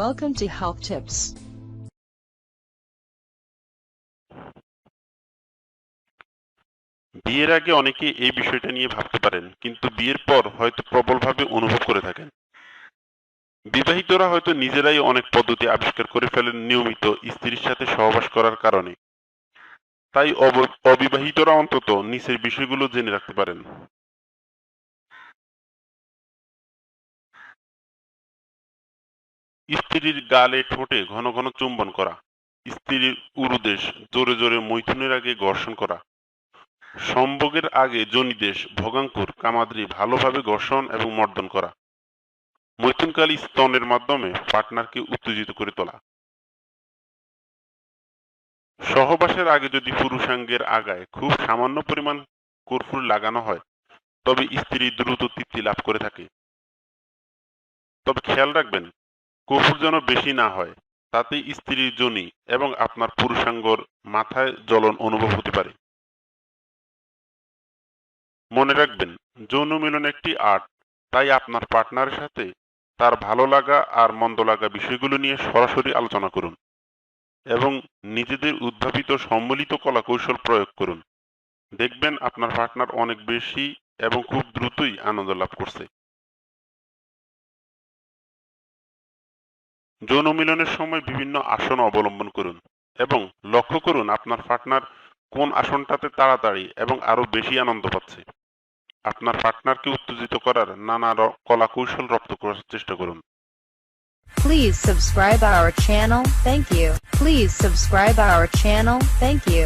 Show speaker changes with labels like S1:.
S1: Welcome to Health Tips.
S2: বিয়ের আগে অনেকে এই বিষয়টা নিয়ে ভাবতে পারেন, কিন্তু বিয়ের পর হয়তো প্রবলভাবে অনুভব করে থাকেন। বিবাহিতরা হয়তো নিজেরাই অনেক পদ্ধতি আবিষ্কার করে ফেলেন নিয়মিত স্ত্রীর সাথে সহবাস করার কারণে। তাই অবিবাহিতরা অন্তত নিচের বিষয়গুলো জেনে রাখতে পারেন। স্ত্রীর গালে ঠোঁটে ঘন ঘন চুম্বন করা, স্ত্রীর উরুদেশ জোরে জোরে মৈথুনের আগে ঘর্ষণ করা, সম্ভোগের আগে যোনিদেশ ভোগাঙ্কুর কামাদ্রি ভালোভাবে ঘর্ষণ এবং মর্দন করা, মৈথুনকালী স্তনের মাধ্যমে পার্টনারকে উত্তেজিত করে তোলা। সহবাসের আগে যদি পুরুষাঙ্গের আগায় খুব সামান্য পরিমাণ কর্পূর লাগানো হয়, তবে স্ত্রী দ্রুত তৃপ্তি লাভ করে থাকে। তবে খেয়াল রাখবেন, কর্পূর যেন বেশি না হয়, তাতে স্ত্রীর যোনি এবং আপনার পুরুষাঙ্গর মাথায় জ্বলন অনুভব হতে পারে। মনে রাখবেন, যৌন মিলন একটি আর্ট, তাই আপনার পার্টনারের সাথে তার ভালো লাগা আর মন্দ লাগা বিষয়গুলো নিয়ে সরাসরি আলোচনা করুন এবং নিজেদের উদ্ভাবিত সম্মিলিত কলা কৌশল প্রয়োগ করুন। দেখবেন আপনার পার্টনার অনেক বেশি এবং খুব দ্রুতই আনন্দ লাভ করছে। যৌন মিলনের সময় বিভিন্ন আসন অবলম্বন করুন এবং লক্ষ্য করুন আপনার পার্টনার কোন আসনটাতে তাড়াতাড়ি এবং আরো বেশি আনন্দ পাচ্ছে। আপনার পার্টনারকে উত্তেজিত করার নানা কলা কৌশল রপ্ত করার চেষ্টা করুন।
S1: Please subscribe our channel. Thank you. Please subscribe our channel. Thank you.